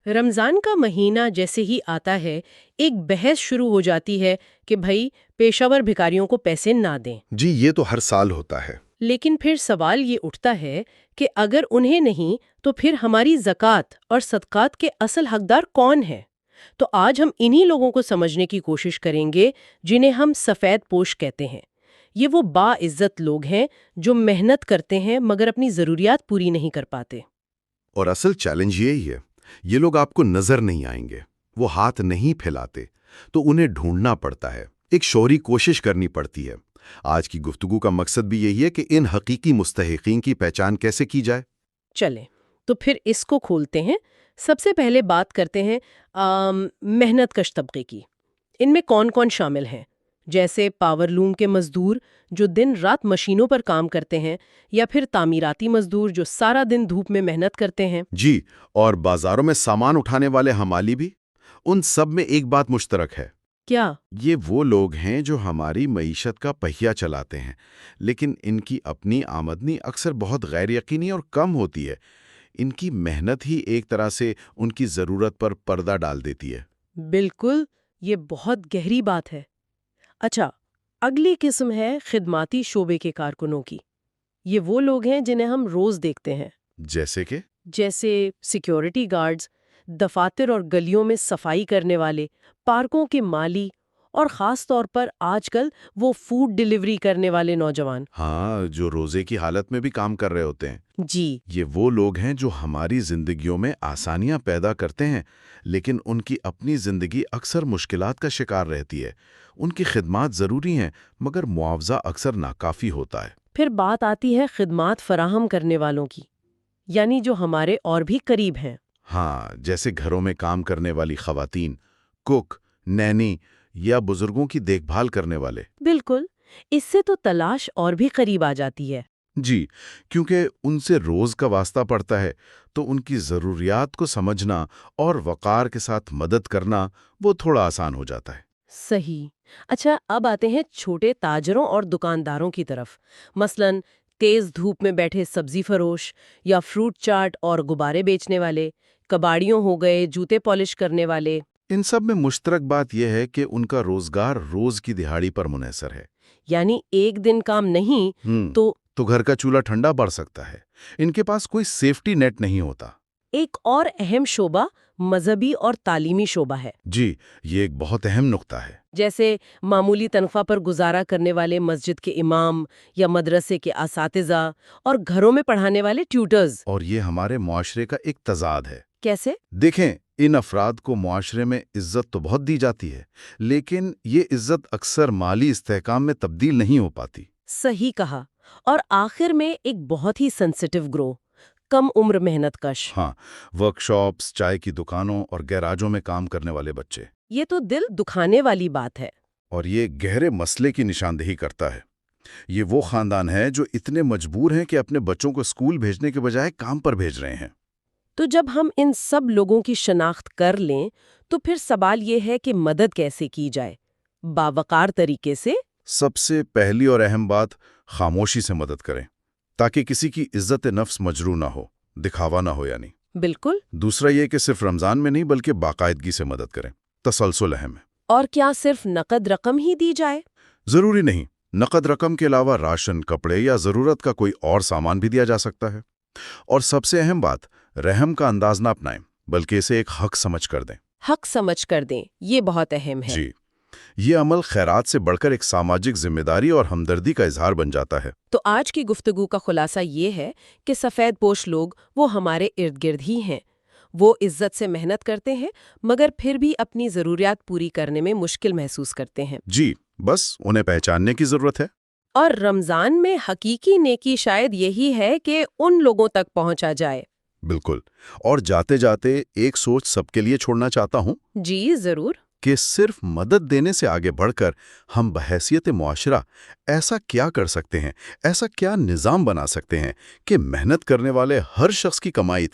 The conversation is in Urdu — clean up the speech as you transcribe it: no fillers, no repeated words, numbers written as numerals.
رمضان کا مہینہ جیسے ہی آتا ہے ایک بحث شروع ہو جاتی ہے کہ بھائی پیشہ ور بھکاریوں کو پیسے نہ دیں۔ جی یہ تو ہر سال ہوتا ہے۔ لیکن پھر سوال یہ اٹھتا ہے کہ اگر انہیں نہیں تو پھر ہماری زکوٰۃ اور صدقات کے اصل حقدار کون ہیں؟ تو آج ہم انہی لوگوں کو سمجھنے کی کوشش کریں گے جنہیں ہم سفید پوش کہتے ہیں۔ یہ وہ باعزت لوگ ہیں جو محنت کرتے ہیں مگر اپنی ضروریات پوری نہیں کر پاتے۔ اور اصل چیلنج یہی ہے، یہ لوگ آپ کو نظر نہیں آئیں گے، وہ ہاتھ نہیں پھیلاتے، تو انہیں ڈھونڈنا پڑتا ہے، ایک شعوری کوشش کرنی پڑتی ہے۔ آج کی گفتگو کا مقصد بھی یہی ہے کہ ان حقیقی مستحقین کی پہچان کیسے کی جائے۔ چلیں تو پھر اس کو کھولتے ہیں۔ سب سے پہلے بات کرتے ہیں محنت کش طبقے کی۔ ان میں کون کون شامل ہیں؟ جیسے پاور لوم کے مزدور جو دن رات مشینوں پر کام کرتے ہیں، یا پھر تعمیراتی مزدور جو سارا دن دھوپ میں محنت کرتے ہیں۔ جی، اور بازاروں میں سامان اٹھانے والے حمالی بھی۔ ان سب میں ایک بات مشترک ہے۔ کیا؟ یہ وہ لوگ ہیں جو ہماری معیشت کا پہیہ چلاتے ہیں، لیکن ان کی اپنی آمدنی اکثر بہت غیر یقینی اور کم ہوتی ہے۔ ان کی محنت ہی ایک طرح سے ان کی ضرورت پر پردہ ڈال دیتی ہے۔ بالکل، یہ بہت گہری بات ہے۔ اچھا، اگلی قسم ہے خدماتی شعبے کے کارکنوں کی۔ یہ وہ لوگ ہیں جنہیں ہم روز دیکھتے ہیں، جیسے سیکیورٹی گارڈز، دفاتر اور گلیوں میں صفائی کرنے والے، پارکوں کے مالی، اور خاص طور پر آج کل وہ فوڈ ڈیلیوری کرنے والے نوجوان۔ ہاں، جو روزے کی حالت میں بھی کام کر رہے ہوتے ہیں۔ جی، یہ وہ لوگ ہیں جو ہماری زندگیوں میں آسانیاں پیدا کرتے ہیں، لیکن ان کی اپنی زندگی اکثر مشکلات کا شکار رہتی ہے۔ ان کی خدمات ضروری ہیں، مگر معاوضہ اکثر ناکافی ہوتا ہے۔ پھر بات آتی ہے خدمات فراہم کرنے والوں کی، یعنی جو ہمارے اور بھی قریب ہیں۔ ہاں، جیسے گھروں میں کام کرنے والی خواتین، کک، نینی یا بزرگوں کی دیکھ بھال کرنے والے۔ بالکل، اس سے تو تلاش اور بھی قریب آ جاتی ہے۔ جی، کیونکہ ان سے روز کا واسطہ پڑتا ہے، تو ان کی ضروریات کو سمجھنا اور وقار کے ساتھ مدد کرنا وہ تھوڑا آسان ہو جاتا ہے۔ صحیح۔ اچھا، اب آتے ہیں چھوٹے تاجروں اور دکانداروں کی طرف، مثلاً تیز دھوپ میں بیٹھے سبزی فروش، یا فروٹ چاٹ اور غبارے بیچنے والے، کباڑیوں ہو گئے، جوتے پالش کرنے والے۔ ان سب میں مشترک بات یہ ہے کہ ان کا روزگار روز کی دہاڑی پر منحصر ہے۔ یعنی ایک دن کام نہیں تو گھر کا چولہا ٹھنڈا پڑ سکتا ہے۔ ان کے پاس کوئی سیفٹی نیٹ نہیں ہوتا۔ ایک اور اہم شعبہ مذہبی اور تعلیمی شعبہ ہے۔ جی، یہ ایک بہت اہم نقطہ ہے۔ جیسے معمولی تنخواہ پر گزارا کرنے والے مسجد کے امام یا مدرسے کے اساتذہ، اور گھروں میں پڑھانے والے ٹیوٹرز۔ اور یہ ہمارے معاشرے کا ایک تضاد ہے۔ کیسے؟ دیکھیں، ان افراد کو معاشرے میں عزت تو بہت دی جاتی ہے، لیکن یہ عزت اکثر مالی استحکام میں تبدیل نہیں ہو پاتی۔ صحیح کہا۔ اور آخر میں ایک بہت ہی سینسٹیو گروہ، کم عمر محنت کش۔ ہاں، ورک شاپس، چائے کی دکانوں اور گیراجوں میں کام کرنے والے بچے۔ یہ تو دل دکھانے والی بات ہے۔ اور یہ گہرے مسئلے کی نشاندہی کرتا ہے۔ یہ وہ خاندان ہے جو اتنے مجبور ہیں کہ اپنے بچوں کو اسکول بھیجنے کے بجائے کام پر بھیج رہے ہیں۔ تو جب ہم ان سب لوگوں کی شناخت کر لیں تو پھر سوال یہ ہے کہ مدد کیسے کی جائے؟ باوقار طریقے سے۔ سب سے پہلی اور اہم بات، خاموشی سے مدد کریں، تاکہ کسی کی عزت نفس مجروح نہ ہو، دکھاوا نہ ہو یعنی۔ بالکل۔ دوسرا یہ کہ صرف رمضان میں نہیں بلکہ باقاعدگی سے مدد کریں، تسلسل اہم ہے۔ اور کیا صرف نقد رقم ہی دی جائے؟ ضروری نہیں، نقد رقم کے علاوہ راشن، کپڑے یا ضرورت کا کوئی اور سامان بھی دیا جا سکتا ہے۔ اور سب سے اہم بات، رحم کا انداز نہ اپنائیں بلکہ اسے ایک حق سمجھ کر دیں۔ حق سمجھ کر دیں، یہ بہت اہم ہے۔ جی، یہ عمل خیرات سے بڑھ کر ایک سماجک ذمہ داری اور ہمدردی کا اظہار بن جاتا ہے۔ تو آج کی گفتگو کا خلاصہ یہ ہے کہ سفید پوش لوگ وہ ہمارے ارد گرد ہی ہیں۔ وہ عزت سے محنت کرتے ہیں مگر پھر بھی اپنی ضروریات پوری کرنے میں مشکل محسوس کرتے ہیں۔ جی، بس انہیں پہچاننے کی ضرورت ہے۔ اور رمضان میں حقیقی نیکی شاید یہی ہے کہ ان لوگوں تک پہنچا جائے۔ بالکل۔ اور جاتے جاتے ایک سوچ سب کے لیے چھوڑنا چاہتا ہوں۔ جی ضرور۔ کہ صرف مدد دینے سے آگے بڑھ کر ہم بحیثیت معاشرہ ایسا کیا کر سکتے ہیں، ایسا کیا نظام بنا سکتے ہیں کہ محنت کرنے والے ہر شخص کی کمائی